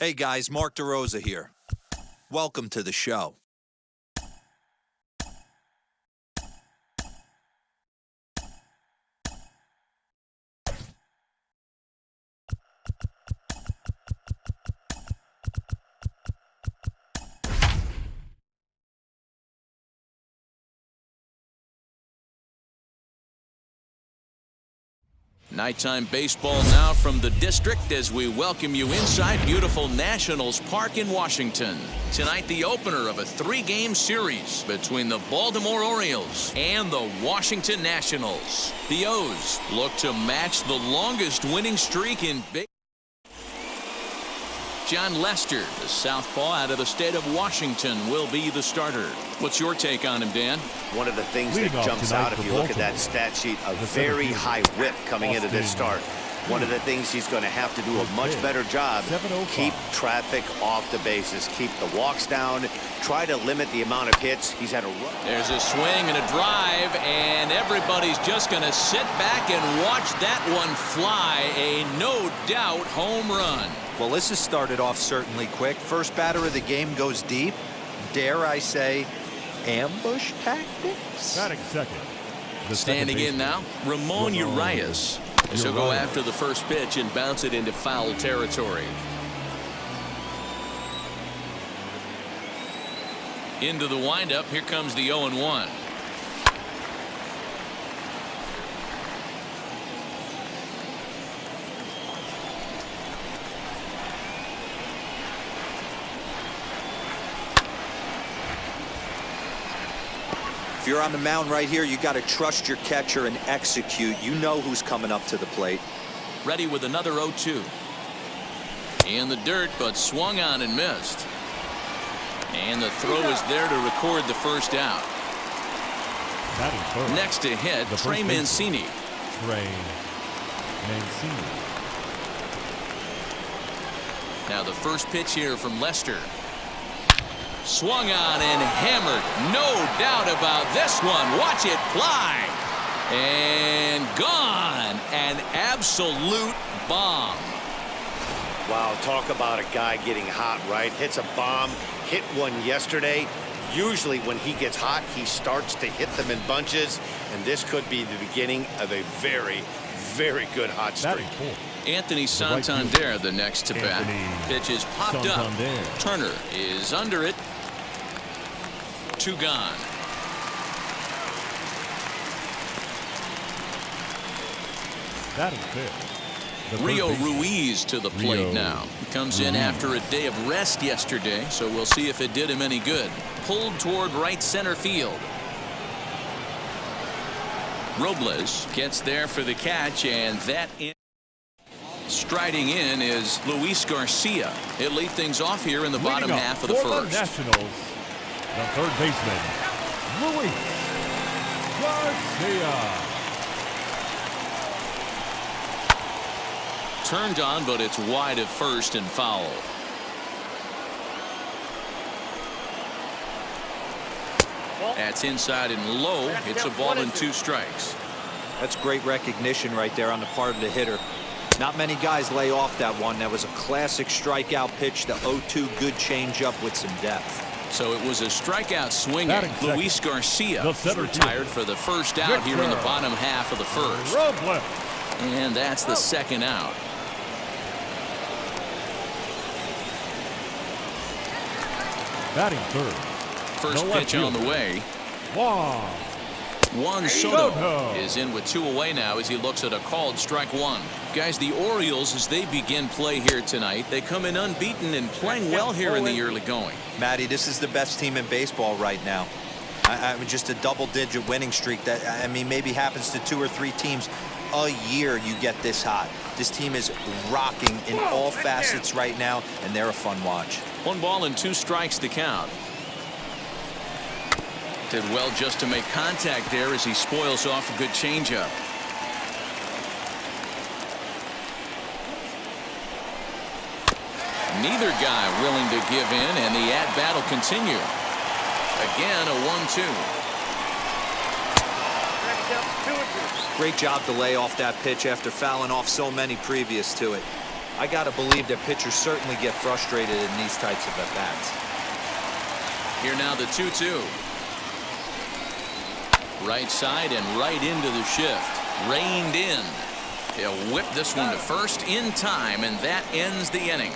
Hey guys, Mark DeRosa here. Welcome to the show. Nighttime baseball now from the district as we welcome you inside beautiful Nationals Park in Washington. Tonight, the opener of a 3-game series between the Baltimore Orioles and the Washington Nationals. The O's look to match the longest winning streak in baseball. John Lester, the southpaw out of the state of Washington, will be the starter. What's your take on him, Dan? One of the things that jumps out if you look at that stat sheet, a very high whip coming into this start. One of the things he's going to have to do a much better job, keep traffic off the bases, keep the walks down, try to limit the amount of hits. He's had a run. There's a swing and a drive, and everybody's just going to sit back and watch that one fly. A no-doubt home run. Well, this has started off certainly quick. First batter of the game goes deep. Dare I say, ambush tactics? Batting second. Standing in now, Ramon Urias. He'll go after the first pitch and bounce it into foul territory. Into the windup, here comes the 0-1. If you're on the mound right here, you got to trust your catcher and execute. You know who's coming up to the plate. Ready with another 0-2. In the dirt, but swung on and missed. And the throw is there to record the first out. Next to hit, Trey Mancini. Now the first pitch here from Lester. Swung on and hammered. No doubt about this one. Watch it fly. And gone. An absolute bomb. Wow, talk about a guy getting hot, right? Hits a bomb, hit one yesterday. Usually when he gets hot, he starts to hit them in bunches, and this could be the beginning of a very, very good hot streak. Anthony Santander, the next to bat. Pitch is popped up. Turner is under it. 2 gone. Rio Ruiz to the plate now. He comes in after a day of rest yesterday, so we'll see if it did him any good. Pulled toward right center field. Robles gets there for the catch, and that in. Striding in is Luis Garcia. He'll lead things off here in the bottom half of the first. Nationals, the third baseman, Luis Garcia. Turned on, but it's wide of first and foul. That's inside and low. It's a ball and 2 strikes. That's great recognition right there on the part of the hitter. Not many guys lay off that one. That was a classic strikeout pitch. The 0-2 good changeup with some depth. So it was a strikeout swinging. Luis Garcia retired for the first out here in the bottom half of the first. And that's the second out. Batting third. First pitch on the way. Juan Soto is in with 2 away now as he looks at a called strike 1. Guys, the Orioles, as they begin play here tonight, they come in unbeaten and playing well here in the early going. Matty, this is the best team in baseball right now. I mean, just a double-digit winning streak that, I mean, maybe happens to 2 or 3 teams a year. You get this hot. This team is rocking in all facets right now, and they're a fun watch. 1 ball and 2 strikes to count. Did well just to make contact there as he spoils off a good changeup. Neither guy willing to give in, and the at-bat will continue. Again, a 1-2. Great job to lay off that pitch after fouling off so many previous to it. I got to believe that pitchers certainly get frustrated in these types of at-bats. Here now the 2-2. Right side and right into the shift. Reined in. He'll whip this one to first in time, and that ends the inning.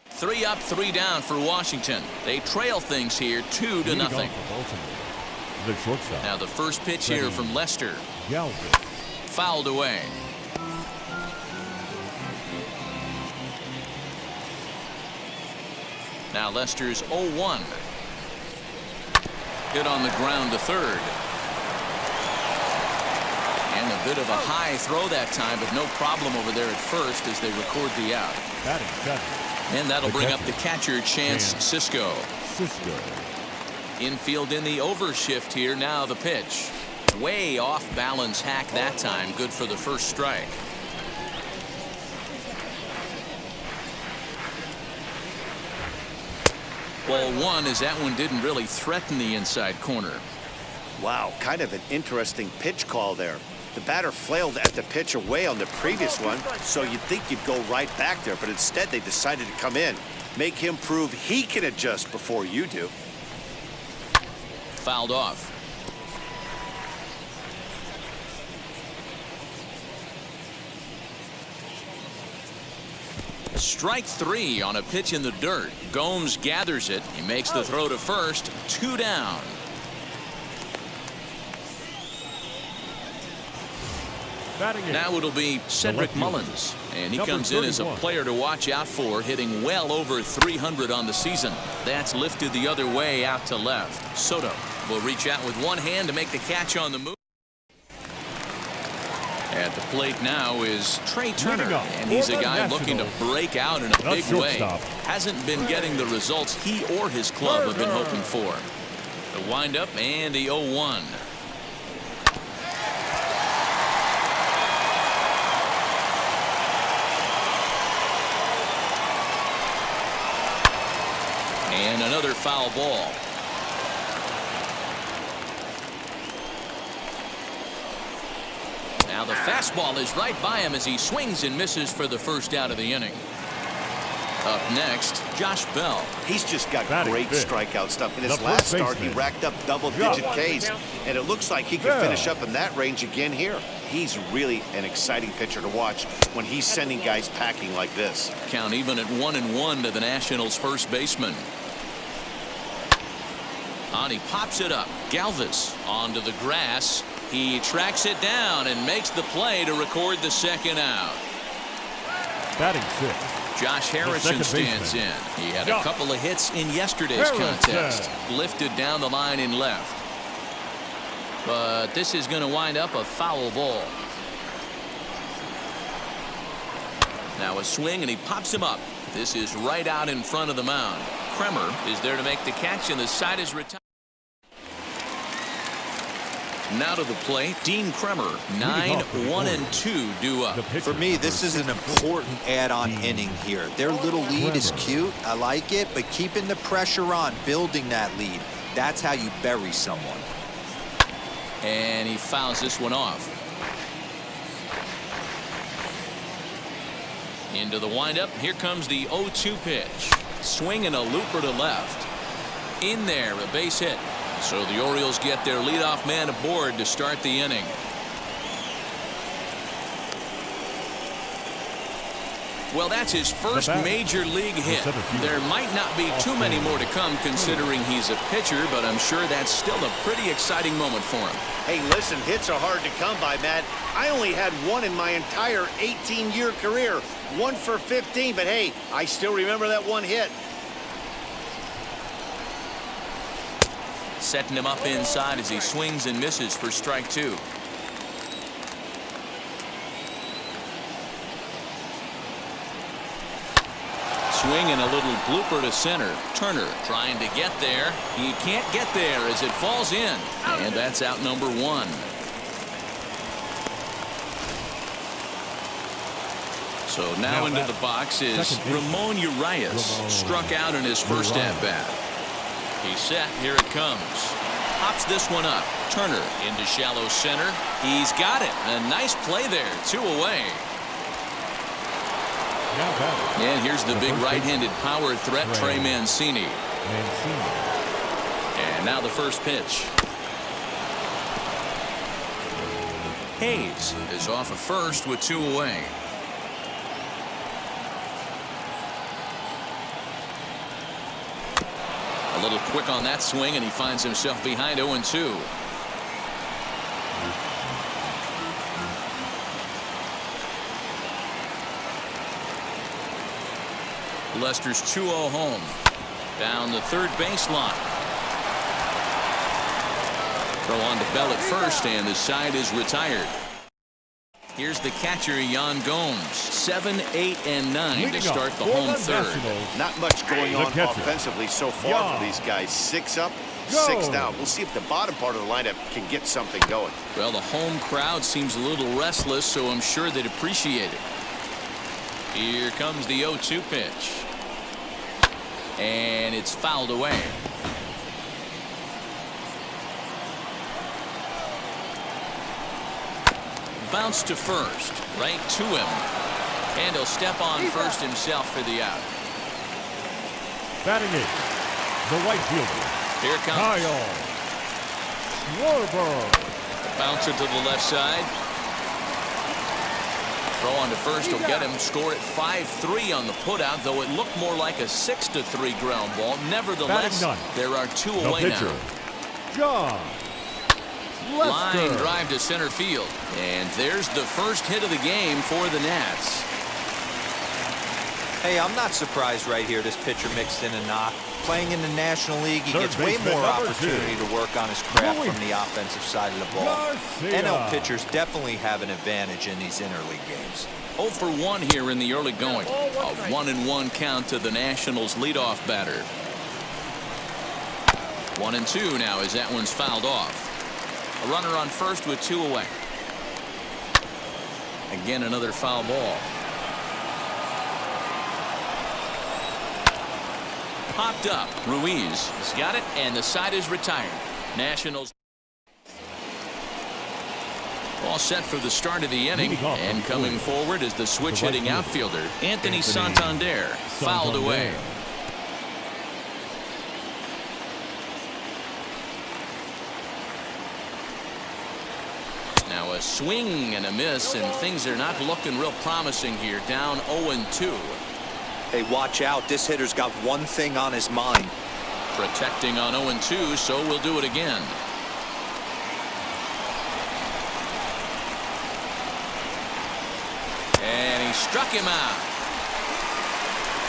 3 up, 3 down for Washington. They trail things here 2-0. The shortstop. Now the first pitch here from Lester. Fouled away. Now Lester's 0-1. Hit on the ground to third. And a bit of a high throw that time, but no problem over there at first as they record the out. And that'll bring up the catcher, Chance Sisco. Infield in the overshift here. Now the pitch. Way off balance hack that time. Good for the first strike. Ball 1 as that one didn't really threaten the inside corner. Wow, kind of an interesting pitch call there. The batter flailed at the pitch away on the previous one, so you'd think you'd go right back there, but instead they decided to come in. Make him prove he can adjust before you do. Fouled off. Strike 3 on a pitch in the dirt. Gomes gathers it. He makes the throw to first. 2 down. Now it'll be Cedric Mullins, and he comes in as a player to watch out for, hitting well over 300 on the season. That's lifted the other way out to left. Soto will reach out with one hand to make the catch on the move. At the plate now is Trey Turner, and he's a guy looking to break out in a big way. Hasn't been getting the results he or his club have been hoping for. The windup and the 0-1. And another foul ball. Now the fastball is right by him as he swings and misses for the first out of the inning. Up next, Josh Bell. He's just got great strikeout stuff. In his last start, he racked up double-digit Ks, and it looks like he can finish up in that range again here. He's really an exciting pitcher to watch when he's sending guys packing like this. Count even at 1-1 to the Nationals' first baseman. On he pops it up. Galvis onto the grass. He tracks it down and makes the play to record the second out. Batting 6. Josh Harrison stands in. He had a couple of hits in yesterday's contest. Lifted down the line in left. But this is going to wind up a foul ball. Now a swing and he pops him up. This is right out in front of the mound. Kremer is there to make the catch, and the side is retired. Now to the plate, Dean Kremer. 9-1-2 due up. For me, this is an important add-on inning here. Their little lead is cute. I like it, but keeping the pressure on, building that lead, that's how you bury someone. And he fouls this one off. Into the windup. Here comes the 0-2 pitch. Swing and a looper to left. In there, a base hit. So the Orioles get their leadoff man aboard to start the inning. Well, that's his first major league hit. There might not be too many more to come considering he's a pitcher, but I'm sure that's still a pretty exciting moment for him. Hey, listen, hits are hard to come by, Matt. I only had one in my entire 18-year career. 1 for 15, but hey, I still remember that one hit. Setting him up inside as he swings and misses for strike 2. Swing and a little blooper to center. Turner trying to get there. He can't get there as it falls in. And that's out number 1. So now into the box is Ramon Urias. Struck out in his first at-bat. He's set. Here it comes. Pops this one up. Turner into shallow center. He's got it. A nice play there. 2 away. Now batting. And here's the big right-handed power threat, Trey Mancini. And now the first pitch. Hayes is off of first with 2 away. A little quick on that swing, and he finds himself behind 0-2. Lester's 2-0 home. Down the third baseline. Throw on to Bell at first, and the side is retired. Here's the catcher, Yan Gomes. 7, 8, and 9 to start the home third. Not much going on offensively so far for these guys. 6 up, 6 down. We'll see if the bottom part of the lineup can get something going. Well, the home crowd seems a little restless, so I'm sure they'd appreciate it. Here comes the 0-2 pitch. And it's fouled away. Bounce to first, right to him. And he'll step on first himself for the out. Batting 8, the right fielder. Here comes Kyle Schwarber. Bouncer to the left side. Throw on to first will get him. Score at 5-3 on the putout, though it looked more like a 6-3 ground ball. Nevertheless, there are 2 away now. John Line drive to center field. And there's the first hit of the game for the Nats. Hey, I'm not surprised right here this pitcher mixed in a knock. Playing in the National League, he gets way more opportunity to work on his craft from the offensive side of the ball. NL pitchers definitely have an advantage in these interleague games. 0 for 1 here in the early going. A 1-1 count to the Nationals leadoff batter. 1-2 now as that one's fouled off. A runner on first with 2 away. Again, another foul ball. Popped up. Ruiz has got it, and the side is retired. Nationals all set for the start of the inning, and coming forward is the switch-hitting outfielder, Anthony Santander, fouled away. Now a swing and a miss, and things are not looking real promising here. Down 0-2. Hey, watch out. This hitter's got one thing on his mind. Protecting on 0-2, so we'll do it again. And he struck him out.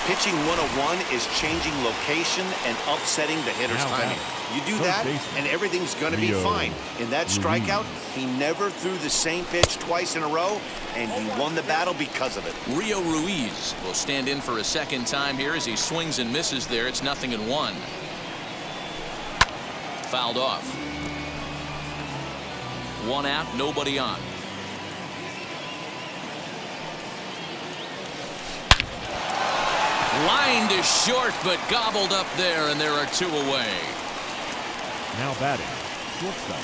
Pitching 101 is changing location and upsetting the hitter's timing. You do that, and everything's going to be fine. In that strikeout, he never threw the same pitch twice in a row, and he won the battle because of it. Rio Ruiz will stand in for a second time here as he swings and misses there. It's 0-1. Fouled off. 1 out, nobody on. Line to short, but gobbled up there, and there are 2 away. Now batting, shortstop,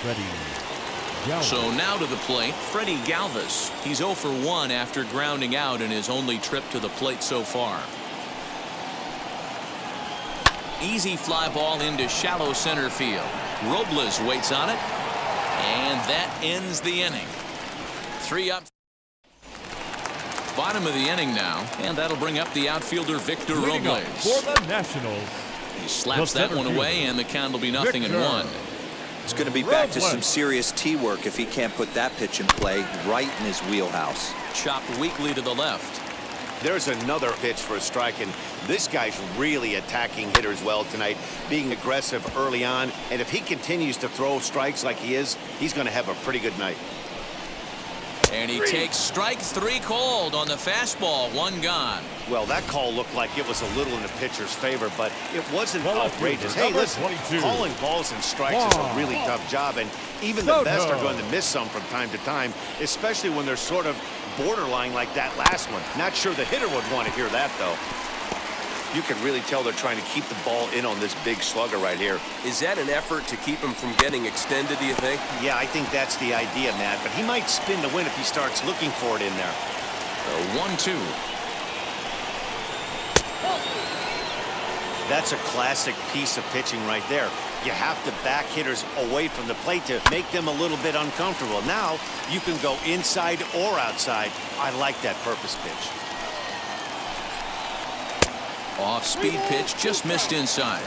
Freddie Galvis. So now to the plate, Freddie Galvis. He's 0 for 1 after grounding out in his only trip to the plate so far. Easy fly ball into shallow center field. Robles waits on it, and that ends the inning. 3 up. Bottom of the inning now, and that'll bring up the outfielder Victor Robles. For the Nationals, he slaps that one away, and the count will be 0-1. It's going to be back to some serious tee work if he can't put that pitch in play right in his wheelhouse. Chopped weakly to the left. There's another pitch for a strike, and this guy's really attacking hitters well tonight, being aggressive early on, and if he continues to throw strikes like he is, he's going to have a pretty good night. And he takes strike 3 called on the fastball. 1 gone. Well, that call looked like it was a little in the pitcher's favor, but it wasn't outrageous. Hey, listen, calling balls and strikes is a really tough job, and even the best are going to miss some from time to time, especially when they're sort of borderline like that last one. Not sure the hitter would want to hear that, though. You can really tell they're trying to keep the ball in on this big slugger right here. Is that an effort to keep him from getting extended, do you think? Yeah, I think that's the idea, Matt, but he might spin to win if he starts looking for it in there. 1-2. That's a classic piece of pitching right there. You have to back hitters away from the plate to make them a little bit uncomfortable. Now you can go inside or outside. I like that purpose pitch. Off-speed pitch, just missed inside.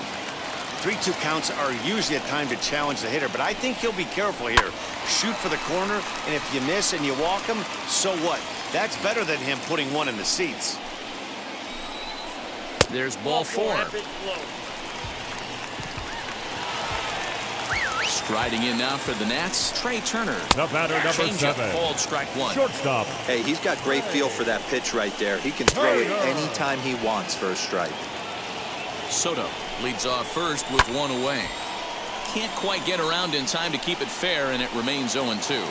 3-2 counts are usually a time to challenge the hitter, but I think he'll be careful here. Shoot for the corner, and if you miss and you walk him, so what? That's better than him putting one in the seats. There's ball 4. Striding in now for the Nats, Trey Turner. The batter, number Changeup 7. called, strike 1. Shortstop. Hey, he's got great feel for that pitch right there. He can throw it anytime he wants for a strike. Soto leads off first with 1 away. Can't quite get around in time to keep it fair, and it remains 0-2.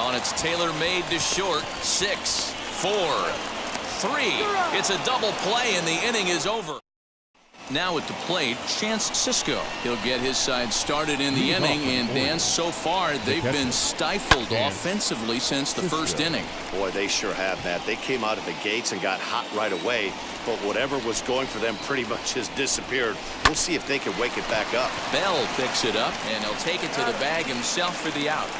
On it's tailor-made to short. 6, 4, 3. It's a double play, and the inning is over. Now at the plate, Chance Sisco. He'll get his side started in the inning, and Dan, so far they've been stifled offensively since the first inning. Boy, they sure have, Matt. They came out of the gates and got hot right away, but whatever was going for them pretty much has disappeared. We'll see if they can wake it back up. Bell picks it up, and he'll take it to the bag himself for the out.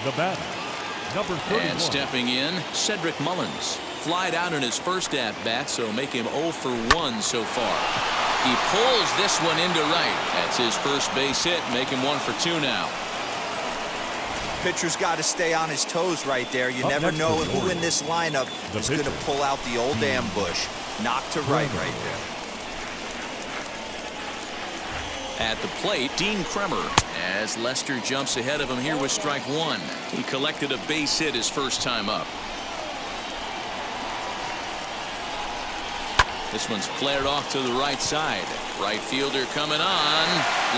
The batter, number 31. And stepping in, Cedric Mullins. Flied out in his first at-bat, so make him 0 for 1 so far. He pulls this one into right. That's his first base hit, make him 1 for 2 now. Pitcher's got to stay on his toes right there. You never know who in this lineup is going to pull out the old ambush. Knock to right there. At the plate, Dean Kremer, as Lester jumps ahead of him here with strike 1. He collected a base hit his first time up. This one's flared off to the right side. Right fielder coming on.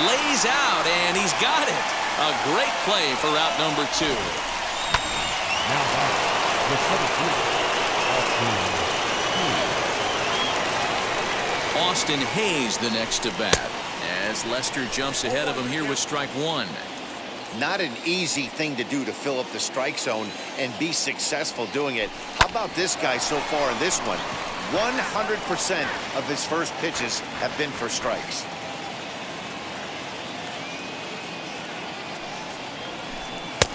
Lays out, and he's got it. A great play for out number 2. Now the center fielder, Austin Hayes the next to bat, as Lester jumps ahead of him here with strike 1. Not an easy thing to do to fill up the strike zone and be successful doing it. How about this guy so far in this one? 100% of his first pitches have been for strikes.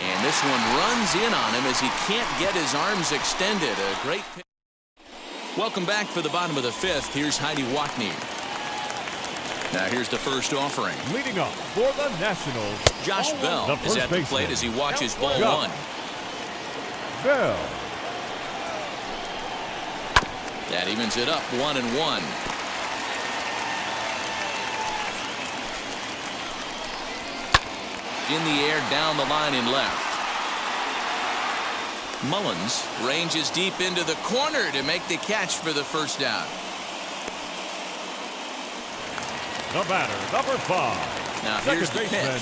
And this one runs in on him as he can't get his arms extended. A great pitch. Welcome back for the bottom of the 5th. Here's Heidi Watney. Now here's the first offering. leading up for the Nationals. Josh Bell is at the plate as he watches ball 1. Bell. That evens it up 1-1. In the air, down the line and left. Mullins ranges deep into the corner to make the catch for the first down. The batter, number 5. Now Second here's the baseman,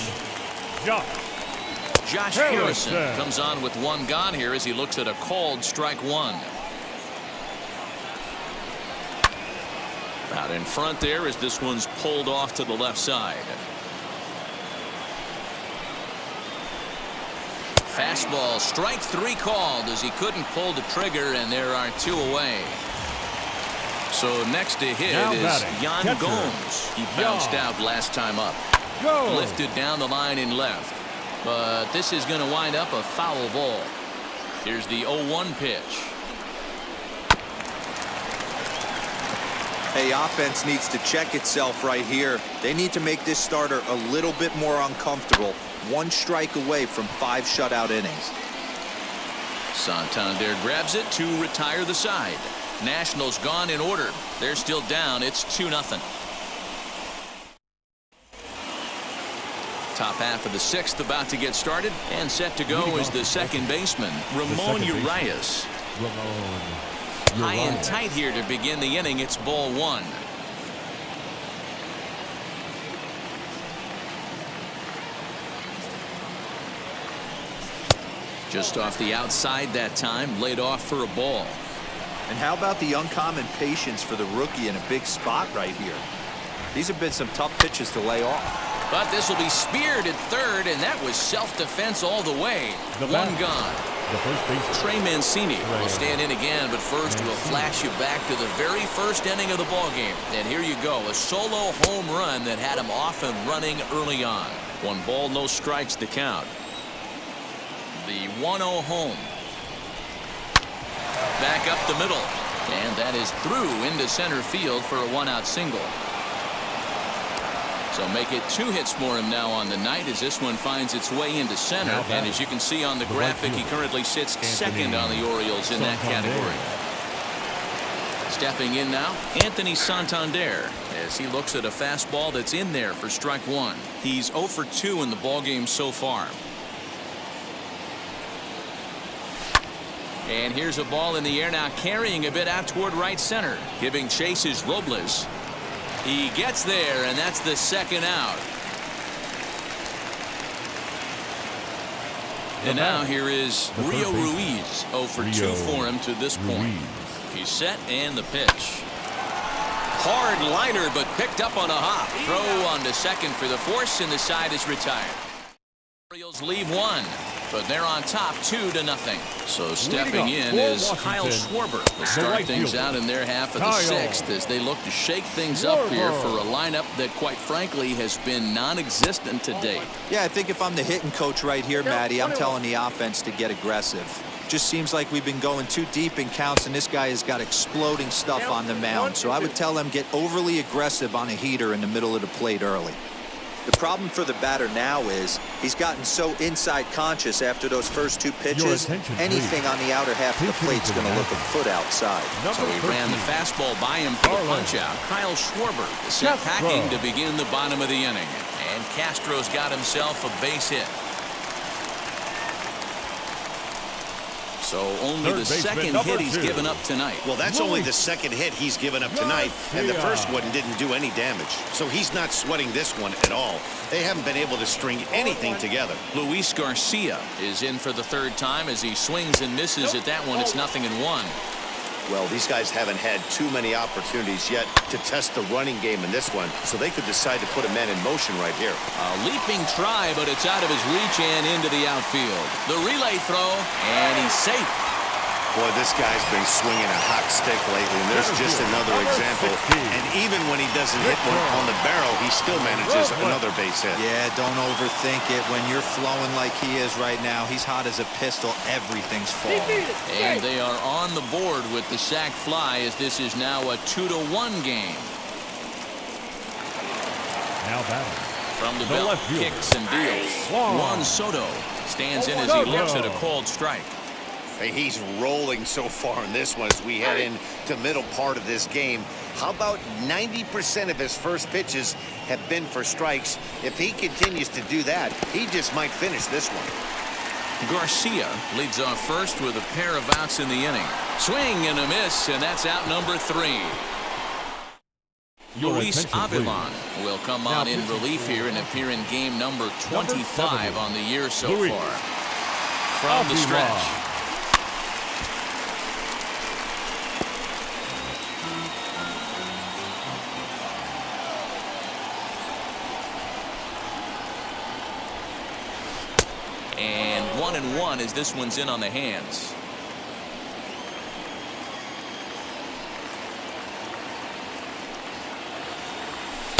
pitch. Josh Harrison comes on with 1 gone here as he looks at a called strike 1. Out in front there as this one's pulled off to the left side. Fastball, strike 3 called as he couldn't pull the trigger, and there are 2 away. So next to hit now is batting, Yan catcher, Gomes. He bounced out last time up. Lifted down the line and left. But this is going to wind up a foul ball. Here's the 0-1 pitch. Hey, offense needs to check itself right here. They need to make this starter a little bit more uncomfortable. 1 strike away from 5 shutout innings. Santander grabs it to retire the side. Nationals gone in order. They're still down. It's 2-0. Top half of the 6th about to get started, and set to go is the second baseman, Ramon Urias. High and tight here to begin the inning. It's ball 1. Just off the outside that time, laid off for a ball. And how about the uncommon patience for the rookie in a big spot right here? These have been some tough pitches to lay off. But this will be speared at third, and that was self-defense all the way. One gone. The first baseman, Trey Mancini will stand in again, but first we'll flash you back to the very first inning of the ballgame. And here you go, a solo home run that had him off and running early on. 1 ball, no strikes to count. The 1-0 home. Back up the middle. And that is through into center field for a 1-out single. So make it 2 hits for him now on the night as this one finds its way into center. And as you can see on the graphic, he currently sits second on the Orioles in that category. Stepping in now, Anthony Santander, as he looks at a fastball that's in there for strike 1. He's 0 for 2 in the ballgame so far. And here's a ball in the air now, carrying a bit out toward right center. Giving chase is Robles. He gets there, and that's the second out. And now here is Rio Ruiz. 0 for 2 for him to this point. He's set, and the pitch. Hard liner, but picked up on a hop. Throw on to second for the force, and the side is retired. Orioles leave 1. But they're on top 2-0. So stepping in is Kyle Schwarber. They'll start things out in their half of the 6th as they look to shake things up here for a lineup that, quite frankly, has been non-existent to date. Yeah, I think if I'm the hitting coach right here, Matty, I'm telling the offense to get aggressive. Just seems like we've been going too deep in counts, and this guy has got exploding stuff on the mound. So I would tell them get overly aggressive on a heater in the middle of the plate early. The problem for the batter now is he's gotten so inside conscious after those first 2 pitches. Anything on the outer half of the plate's going to look a foot outside. So he ran the fastball by him for the punch-out. Kyle Schwarber is set packing to begin the bottom of the inning. And Castro's got himself a base hit. So only the second hit he's given up tonight. Well, that's only the second hit he's given up tonight, and the first one didn't do any damage. So he's not sweating this one at all. They haven't been able to string anything together. Luis Garcia is in for the 3rd time as he swings and misses at that one. It's 0-1. Well, these guys haven't had too many opportunities yet to test the running game in this one, so they could decide to put a man in motion right here. A leaping try, but it's out of his reach and into the outfield. The relay throw, and he's safe. Boy, this guy's been swinging a hot stick lately, and there's just another example. And even when he doesn't hit one on the barrel, he still manages another base hit. Yeah, don't overthink it. When you're flowing like he is right now, he's hot as a pistol. Everything's falling. And they are on the board with the sac fly as this is now a 2-1 game. Now batting. From the belt, kicks and deals. Juan Soto stands in as he looks at a called strike. Hey, he's rolling so far in this one as we head into the middle part of this game. How about 90% of his first pitches have been for strikes? If he continues to do that, he just might finish this one. Garcia leads off first with a pair of outs in the inning. Swing and a miss, and that's out number 3. Luis Avilan will come on in relief here and appear in game number 25 on the year so far. From the stretch. And 1-1 as this one's in on the hands.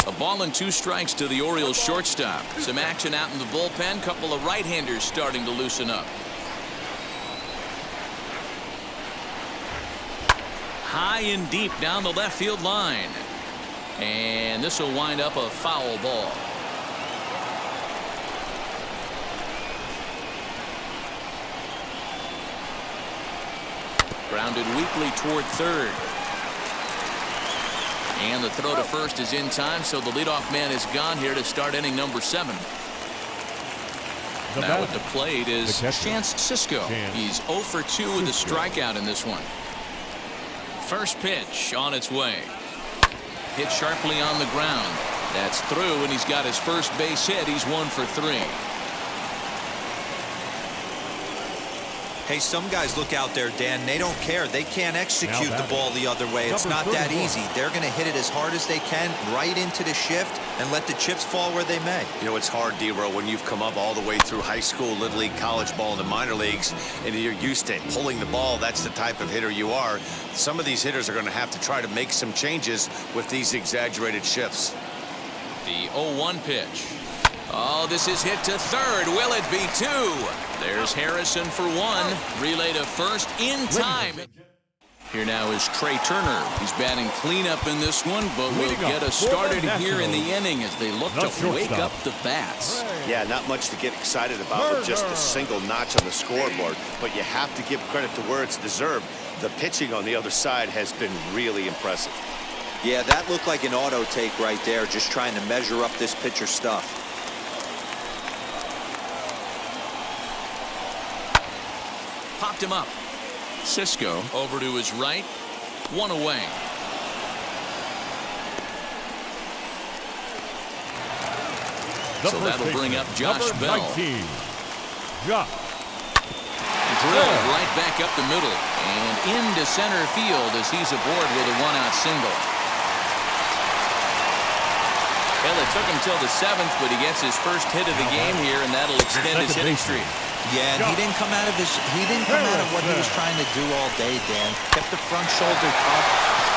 A ball and 2 strikes to the Orioles shortstop. Some action out in the bullpen. Couple of right-handers starting to loosen up. High and deep down the left field line. And this will wind up a foul ball. Grounded weakly toward third. And the throw to first is in time, so the leadoff man is gone here to start inning number 7. Now at the plate is Chance Sisco. He's 0 for 2 with a strikeout in this one. First pitch on its way. Hit sharply on the ground. That's through, and he's got his first base hit. He's 1 for 3. Hey, some guys look out there, Dan, they don't care. They can't execute the ball the other way. It's not that easy. They're going to hit it as hard as they can right into the shift and let the chips fall where they may. You know, it's hard, D-Row, when you've come up all the way through high school, little league, college ball, and the minor leagues, and you're used to pulling the ball. That's the type of hitter you are. Some of these hitters are going to have to try to make some changes with these exaggerated shifts. The 0-1 pitch. Oh, this is hit to third. Will it be 2? There's Harrison for 1. Relay to first in time. Here now is Trey Turner. He's batting cleanup in this one, but will get us started here in the inning as they look to wake up the bats. Yeah, not much to get excited about with just a single notch on the scoreboard, but you have to give credit to where it's deserved. The pitching on the other side has been really impressive. Yeah, that looked like an auto take right there, just trying to measure up this pitcher's stuff. Popped him up. Cisco over to his right. 1 away. So that'll bring up Josh Bell. Drilled right back up the middle and into center field as he's aboard with a 1-out single. Well, it took him till the 7th, but he gets his first hit of the game here, and that'll extend his hitting streak. Yeah, and he didn't come out of what he was trying to do all day, Dan. Kept the front shoulder up,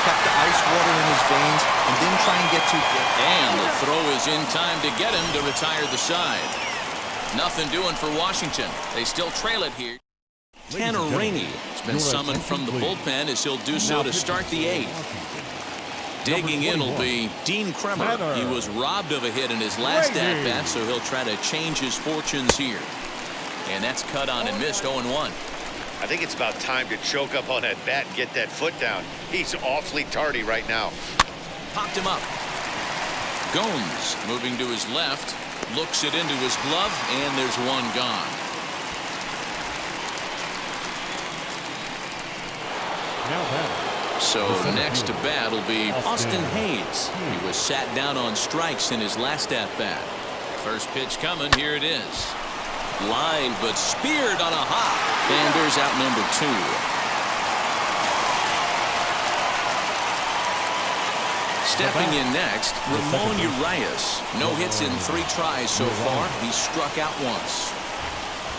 kept the ice water in his veins, and didn't try and get too deep. And the throw is in time to get him to retire the side. Nothing doing for Washington. They still trail it here. Tanner Rainey has been summoned from the bullpen as he'll do so to start the 8th. Digging in will be Dean Kremer. He was robbed of a hit in his last at-bat, so he'll try to change his fortunes here. And that's cut on and missed 0-1. I think it's about time to choke up on that bat and get that foot down. He's awfully tardy right now. Popped him up. Gomes moving to his left, looks it into his glove, and there's one gone. So next to bat will be Austin Hayes. He was sat down on strikes in his last at-bat. First pitch coming, here it is. Line, but speared on a hop. And there's out number 2. Stepping in next, Ramon Urias. No hits in 3 tries so far. He's struck out once.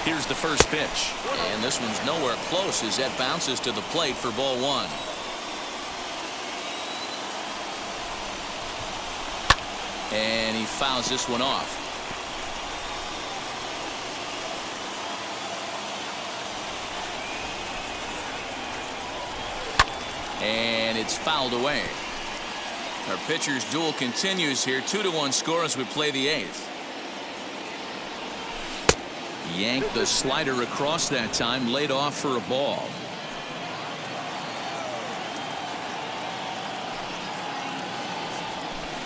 Here's the first pitch. And this one's nowhere close as that bounces to the plate for ball 1. And he fouls this one off. And it's fouled away. Our pitcher's duel continues here. 2-1 score as we play the 8th. Yanked the slider across that time, laid off for a ball.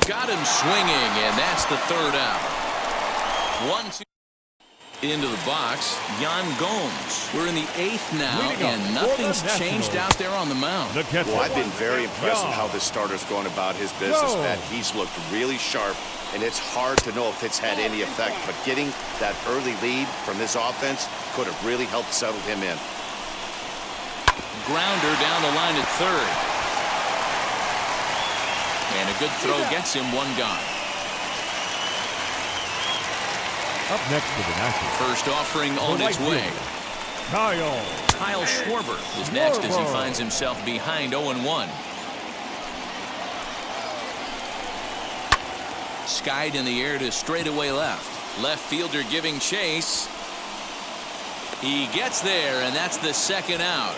Got him swinging, and that's the 3rd out. 1-2. Into the box, Yan Gomes. We're in the 8th now, and nothing's changed out there on the mound. Well, I've been very impressed with how this starter's going about his business, man. He's looked really sharp, and it's hard to know if it's had any effect, but getting that early lead from this offense could have really helped settle him in. Grounder down the line at 3rd. And a good throw gets him 1 gone. Up next to the Nationals. First offering on its way. Kyle Schwarber is next as he finds himself behind 0-1. Skied in the air to straightaway left. Left fielder giving chase. He gets there, and that's the 2nd out.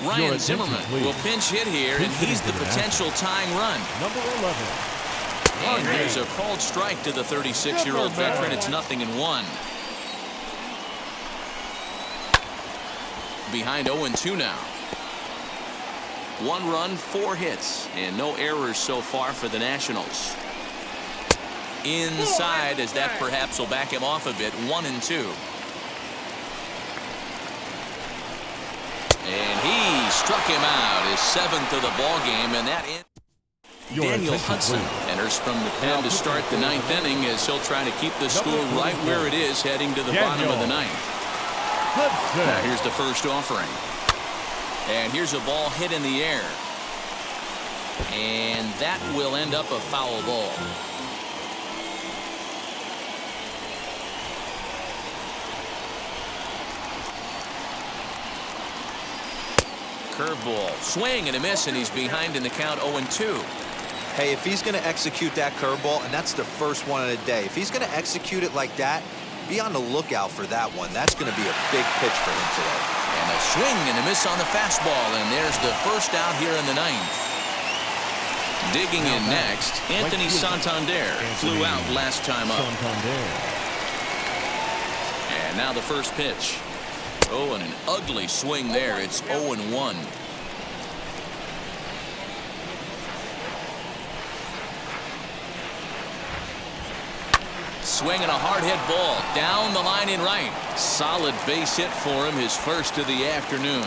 Ryan Zimmerman will pinch hit here, and he's the potential tying run. Number 11. And there's a called strike to the 36-year-old veteran. It's 0-1. Behind 0-2 now. 1 run, 4 hits, and no errors so far for the Nationals. Inside, as that perhaps will back him off a bit. 1-2. And he struck him out, his 7th of the ball game, and that Daniel Hudson enters from the pen to start the ninth inning as he'll try to keep the score right where it is heading to the bottom of the ninth. Now here's the first offering. And here's a ball hit in the air. And that will end up a foul ball. Curveball, swing and a miss, and he's behind in the count 0-2. Hey, if he's going to execute that curveball, and that's the first one of the day, if he's going to execute it like that, be on the lookout for that one. That's going to be a big pitch for him today. And a swing and a miss on the fastball, and there's the first out here in the ninth. Digging in next, Anthony Santander flew out last time up. And now the first pitch. Oh, and an ugly swing there. It's 0-1. Swinging a hard hit ball down the line in right. Solid base hit for him, his first of the afternoon.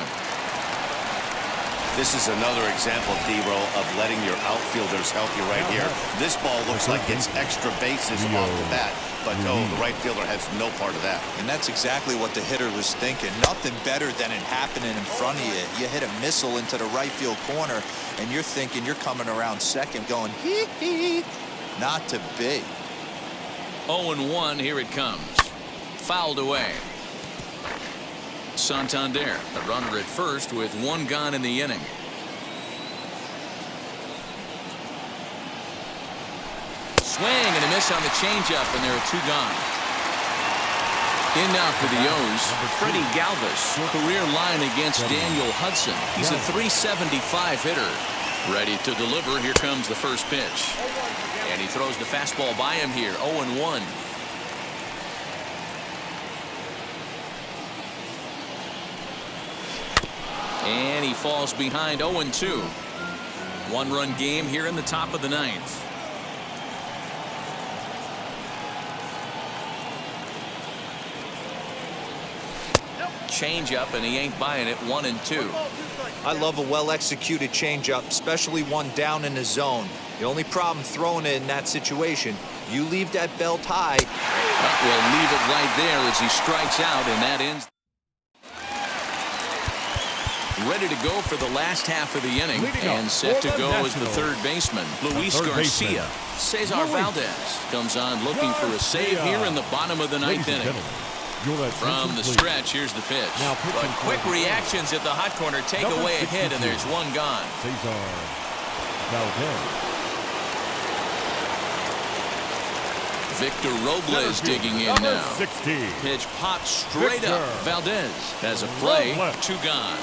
This is another example, D-Roll, of letting your outfielders help you right here. This ball looks like it's extra bases off the bat, but no, the right fielder has no part of that. And that's exactly what the hitter was thinking. Nothing better than it happening in front of you. You hit a missile into the right field corner, and you're thinking you're coming around second going, hee hee. Not to be. 0-1, here it comes. Fouled away. Santander, the runner at first with one gone in the inning. Swing and a miss on the changeup, and there are two gone. In now for the O's, Freddie Galvis, career line against Daniel Hudson. He's a .375 hitter. Ready to deliver. Here comes the first pitch. And he throws the fastball by him here, 0-1. And he falls behind 0-2. One-run game here in the top of the ninth. Change-up, and he ain't buying it. 1-2. I love a well-executed changeup, especially one down in the zone. The only problem throwing it in that situation, you leave that belt high. We'll leave it right there as he strikes out, and that ends. Ready to go for the last half of the inning, and set to go as the third baseman, Luis Garcia. Cesar Valdez comes on looking for a save here in the bottom of the ninth inning. From the stretch, here's the pitch. But quick reactions at the hot corner take away a hit, and there's one gone. Cesar Valdez. Victor Robles digging in now. 16. Pitch popped straight up. Valdez has a play. Two gone.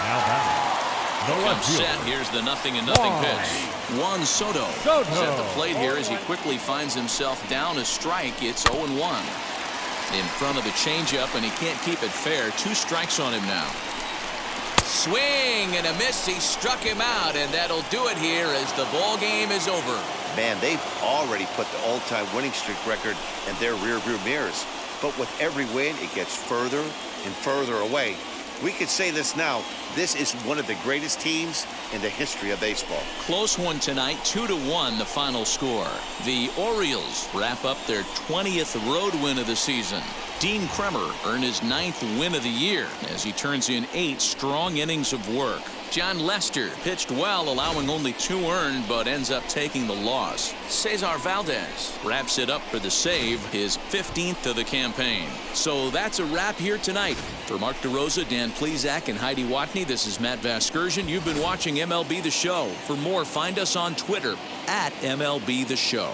Now batting. Comes set. Here's the 0-0 pitch. Juan Soto is at the plate here as he quickly finds himself down a strike. It's 0-1. In front of the changeup, and he can't keep it fair. Two strikes on him now. Swing and a miss. He struck him out, and that'll do it here as the ball game is over. Man, they've already put the all-time winning streak record in their rearview mirrors. But with every win, it gets further and further away. We could say this now. This is one of the greatest teams in the history of baseball. Close one tonight, 2-1 the final score. The Orioles wrap up their 20th road win of the season. Dean Kremer earned his 9th win of the year as he turns in 8 strong innings of work. John Lester pitched well, allowing only 2 earned, but ends up taking the loss. Cesar Valdez wraps it up for the save, his 15th of the campaign. So that's a wrap here tonight. For Mark DeRosa, Dan Plesac, and Heidi Watney, this is Matt Vasgersian. You've been watching MLB The Show. For more, find us on Twitter @MLB The Show.